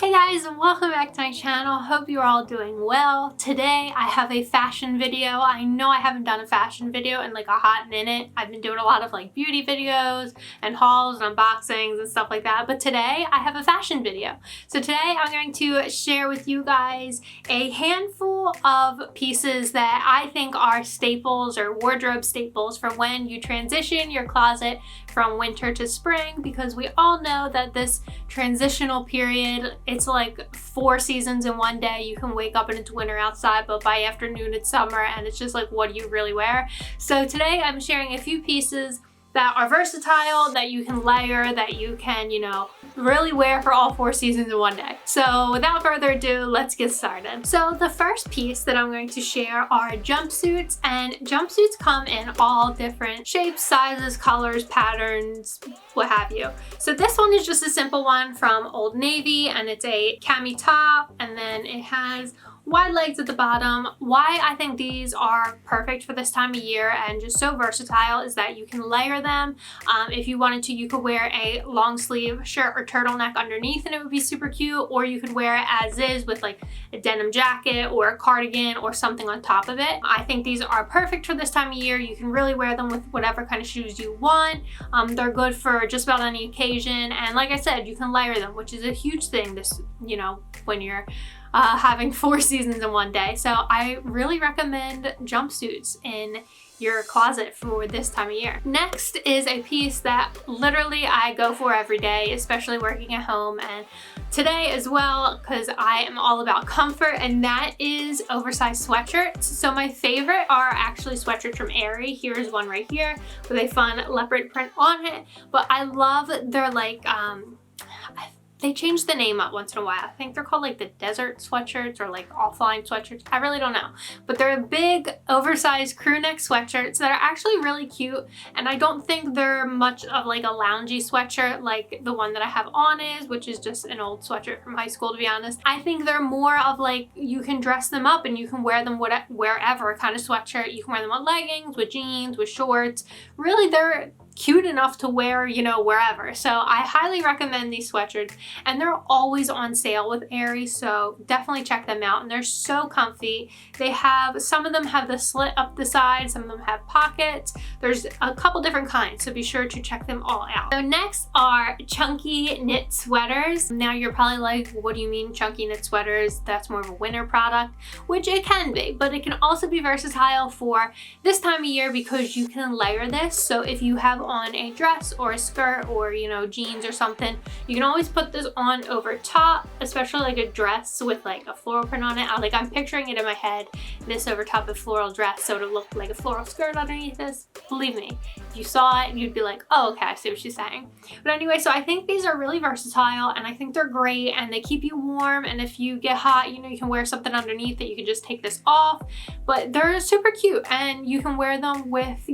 Hey guys, welcome back to my channel. Hope you're all doing well. Today I have a fashion video. I know I haven't done a fashion video in like a hot minute. I've been doing a lot of like beauty videos and hauls and unboxings and stuff like that, but today I have a fashion video. So today I'm going to share with you guys a handful of pieces that I think are staples or wardrobe staples for when you transition your closet from winter to spring, because we all know that this transitional period, it's like 4 seasons in one day. You can wake up and it's winter outside, but by afternoon it's summer, and it's just like, what do you really wear? So today I'm sharing a few pieces that are versatile, that you can layer, that you can, really wear for all 4 seasons in one day. So without further ado, let's get started. So the first piece that I'm going to share are jumpsuits, and jumpsuits come in all different shapes, sizes, colors, patterns, what have you. So this one is just a simple one from Old Navy, and it's a cami top, and then it has wide legs at the bottom. Why I think these are perfect for this time of year and just so versatile is that you can layer them. If you wanted to, you could wear a long sleeve shirt or turtleneck underneath and it would be super cute, or you could wear it as is with like a denim jacket or a cardigan or something on top of it. I think these are perfect for this time of year. You can really wear them with whatever kind of shoes you want. They're good for just about any occasion, and like I said, you can layer them, which is a huge thing this, when you're having 4 seasons in one day. So I really recommend jumpsuits in your closet for this time of year. Next is a piece that literally I go for every day, especially working at home, and today as well, because I am all about comfort, and that is oversized sweatshirts. So my favorite are actually sweatshirts from Aerie. Here's one right here with a fun leopard print on it, but I love their like they change the name up once in a while. I think they're called like the desert sweatshirts or like offline sweatshirts. I really don't know. But they're big, oversized crew neck sweatshirts that are actually really cute. And I don't think they're much of like a loungy sweatshirt like the one that I have on is, which is just an old sweatshirt from high school, to be honest. I think they're more of like, you can dress them up and you can wear them wherever kind of sweatshirt. You can wear them with leggings, with jeans, with shorts. Really, they're cute enough to wear, wherever. So I highly recommend these sweatshirts, and they're always on sale with Aerie, so definitely check them out. And they're so comfy. Some of them have the slit up the side, some of them have pockets. There's a couple different kinds, so be sure to check them all out. So next are chunky knit sweaters. Now you're probably like, what do you mean chunky knit sweaters? That's more of a winter product, which it can be, but it can also be versatile for this time of year because you can layer this. So if you have on a dress or a skirt or jeans or something, you can always put this on over top, especially like a dress with like a floral print on it. I'm picturing it in my head, this over top of floral dress, so it'll look like a floral skirt underneath this. Believe me, if you saw it, you'd be like, oh, okay, I see what she's saying. But anyway, so I think these are really versatile, and I think they're great, and they keep you warm, and if you get hot, you can wear something underneath that you can just take this off. But they're super cute, and you can wear them with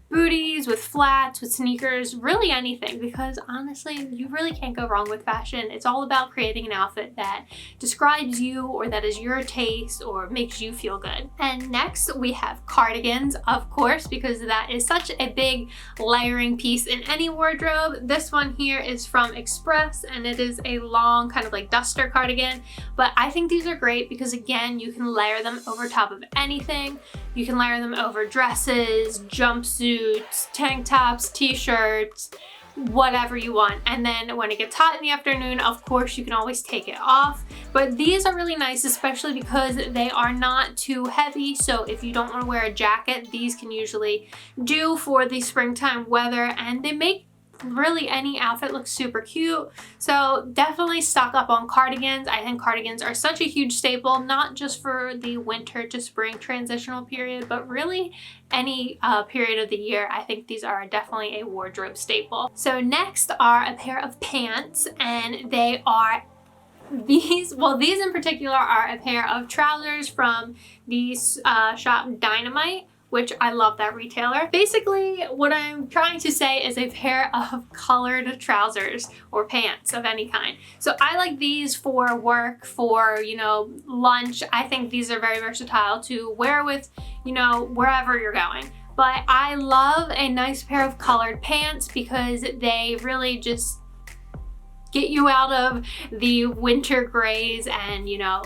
booties, with flats, with sneakers, really anything, because honestly, you really can't go wrong with fashion. It's all about creating an outfit that describes you, or that is your taste, or makes you feel good. And next we have cardigans, of course, because that is such a big layering piece in any wardrobe. This one here is from Express, and it is a long kind of like duster cardigan, but I think these are great because again, you can layer them over top of anything. You can layer them over dresses, jumpsuits, tank tops, t-shirts, whatever you want. And then when it gets hot in the afternoon, of course, you can always take it off. But these are really nice, especially because they are not too heavy. So if you don't want to wear a jacket, these can usually do for the springtime weather, and they make really any outfit looks super cute. So definitely stock up on cardigans. I think cardigans are such a huge staple, not just for the winter to spring transitional period, but really any period of the year. I think these are definitely a wardrobe staple. So next are a pair of pants, and they are these in particular are a pair of trousers from the shop Dynamite, which I love that retailer. Basically, what I'm trying to say is a pair of colored trousers or pants of any kind. So I like these for work, for, lunch. I think these are very versatile to wear with, wherever you're going. But I love a nice pair of colored pants because they really just get you out of the winter grays and, you know,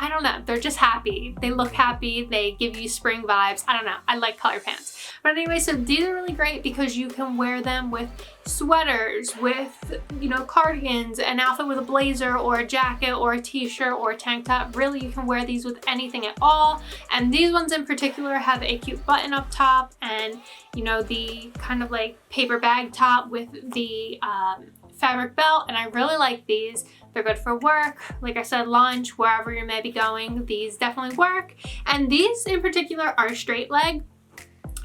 I don't know, they're just happy. They look happy, they give you spring vibes. I don't know, I like color pants. But anyway, so these are really great because you can wear them with sweaters, with, you know, cardigans, an outfit with a blazer or a jacket or a t-shirt or a tank top. Really, you can wear these with anything at all. And these ones in particular have a cute button up top and, you know, the kind of like paper bag top with the fabric belt. And I really like these. They're good for work, like I said, lunch, wherever you may be going. These definitely work. And these in particular are straight leg.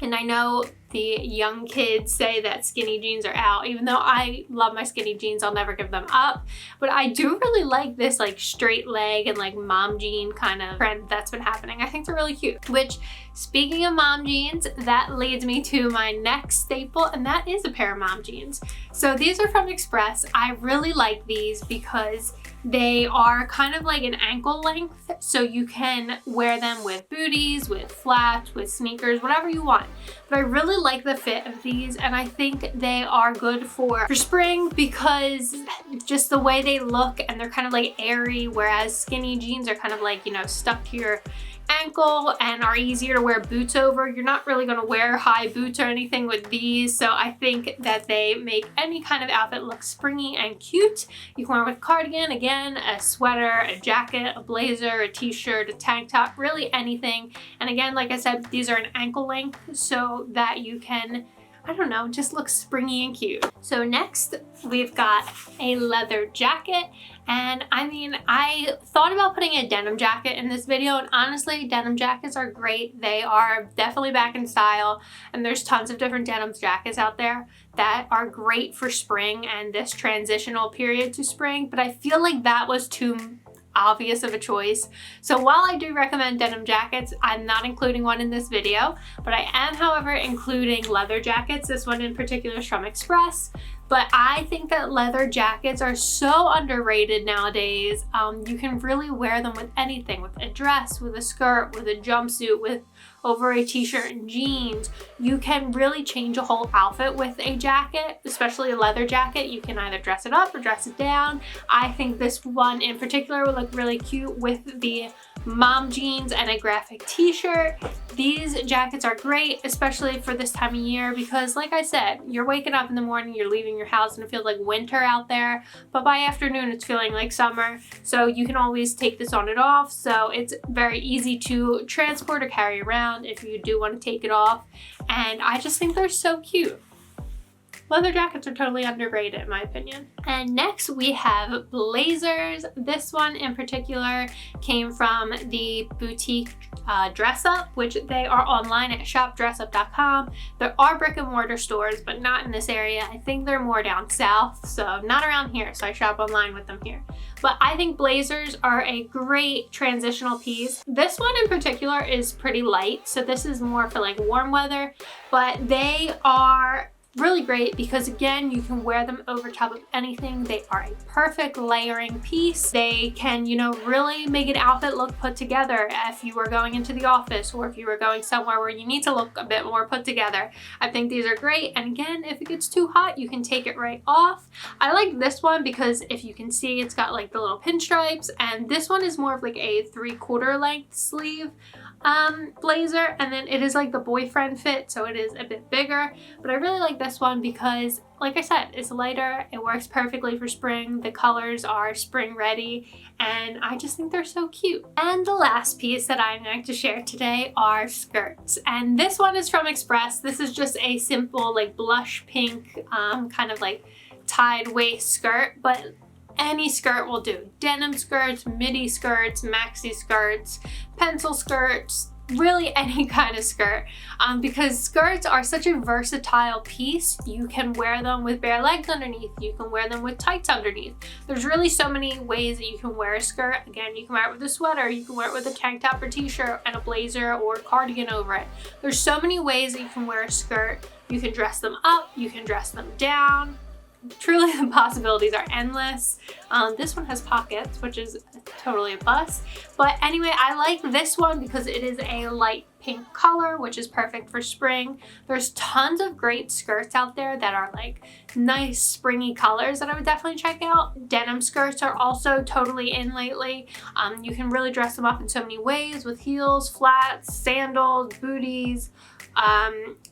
And I know the young kids say that skinny jeans are out. Even though I love my skinny jeans, I'll never give them up. But I do really like this like straight leg and like mom jean kind of trend that's been happening. I think they're really cute. Which, speaking of mom jeans, that leads me to my next staple, and that is a pair of mom jeans. So these are from Express. I really like these because they are kind of like an ankle length, so you can wear them with booties, with flats, with sneakers, whatever you want. But I really like the fit of these, and I think they are good for spring because just the way they look, and they're kind of like airy, whereas skinny jeans are kind of like, you know, stuck to your ankle and are easier to wear boots over. You're not really going to wear high boots or anything with these, so I think that they make any kind of outfit look springy and cute. You can wear with cardigan, again, a sweater, a jacket, a blazer, a t-shirt, a tank top, really anything. And again, like I said, these are an ankle length so that you can, I don't know, just look springy and cute. So next we've got a leather jacket. And I mean, I thought about putting a denim jacket in this video, and honestly, denim jackets are great. They are definitely back in style, and there's tons of different denim jackets out there that are great for spring and this transitional period to spring, but I feel like that was too obvious of a choice. So while I do recommend denim jackets, I'm not including one in this video, but I am, however, including leather jackets. This one in particular is from Express. But I think that leather jackets are so underrated nowadays. You can really wear them with anything, with a dress, with a skirt, with a jumpsuit, with over a t-shirt and jeans. You can really change a whole outfit with a jacket, especially a leather jacket. You can either dress it up or dress it down. I think this one in particular would look really cute with the mom jeans and a graphic t-shirt. These jackets are great, especially for this time of year, because like I said, you're waking up in the morning, you're leaving your house and it feels like winter out there, but by afternoon it's feeling like summer. So you can always take this on and off. So it's very easy to transport or carry around if you do want to take it off. And I just think they're so cute. Leather jackets are totally underrated in my opinion. And next we have blazers. This one in particular came from the boutique Dress Up, which they are online at shopdressup.com. There are brick and mortar stores, but not in this area. I think they're more down south, so not around here, so I shop online with them here. But I think blazers are a great transitional piece. This one in particular is pretty light, so this is more for like warm weather, but they are really great because again, you can wear them over top of anything. They are a perfect layering piece. They can, you know, really make an outfit look put together if you were going into the office or if you were going somewhere where you need to look a bit more put together. I think these are great. And again, if it gets too hot, you can take it right off. I like this one because if you can see, it's got like the little pinstripes, and this one is more of like a 3/4 length sleeve blazer, and then it is like the boyfriend fit, so it is a bit bigger. But I really like this one because, like I said, it's lighter, it works perfectly for spring, the colors are spring ready, and I just think they're so cute. And the last piece that I'm going to share today are skirts, and this one is from Express. This is just a simple like blush pink kind of like tied waist skirt, but any skirt will do. Denim skirts, midi skirts, maxi skirts, pencil skirts, really any kind of skirt, because skirts are such a versatile piece. You can wear them with bare legs underneath, you can wear them with tights underneath. There's really so many ways that you can wear a skirt. Again, you can wear it with a sweater, you can wear it with a tank top or t-shirt and a blazer or cardigan over it. There's so many ways that you can wear a skirt. You can dress them up, you can dress them down. Truly, the possibilities are endless. This one has pockets, which is totally a plus. But anyway, I like this one because it is a light pink color, which is perfect for spring. There's tons of great skirts out there that are like nice springy colors that I would definitely check out. Denim skirts are also totally in lately. You can really dress them up in so many ways with heels, flats, sandals, booties,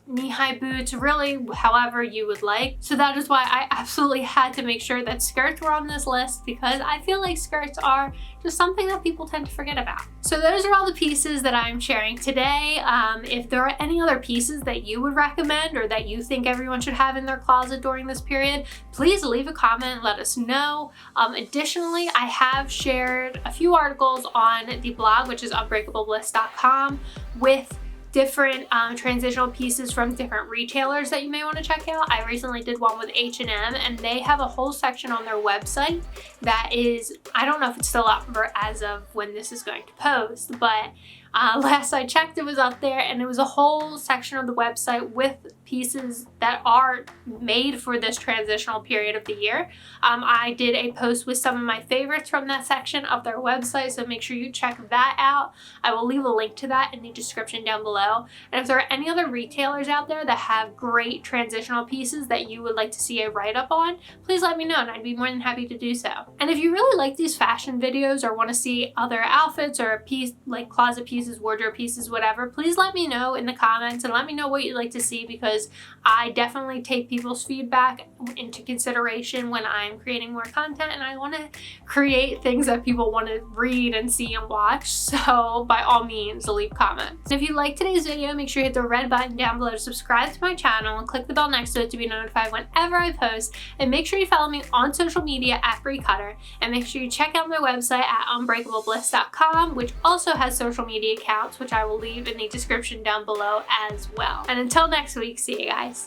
knee-high boots, really however you would like. So that is why I absolutely had to make sure that skirts were on this list, because I feel like skirts are just something that people tend to forget about. So those are all the pieces that I'm sharing today. If there are any other pieces that you would recommend or that you think everyone should have in their closet during this period, please leave a comment and let us know. Additionally, I have shared a few articles on the blog, which is unbreakablebliss.com, with different transitional pieces from different retailers that you may want to check out. I recently did one with H&M, and they have a whole section on their website that is, I don't know if it's still up as of when this is going to post, but last I checked it was up there, and it was a whole section of the website with pieces that are made for this transitional period of the year. I did a post with some of my favorites from that section of their website, so make sure you check that out. I will leave a link to that in the description down below. And if there are any other retailers out there that have great transitional pieces that you would like to see a write-up on, please let me know and I'd be more than happy to do so. And if you really like these fashion videos or want to see other outfits or a piece like closet pieces, wardrobe pieces, whatever, please let me know in the comments and let me know what you'd like to see, because I definitely take people's feedback into consideration when I'm creating more content, and I want to create things that people want to read and see and watch. So by all means, leave comments. And if you like today's video, make sure you hit the red button down below to subscribe to my channel and click the bell next to it to be notified whenever I post. And make sure you follow me on social media at Brie Cutter, and make sure you check out my website at unbreakablebliss.com, which also has social media accounts, which I will leave in the description down below as well. And until next week, see you guys.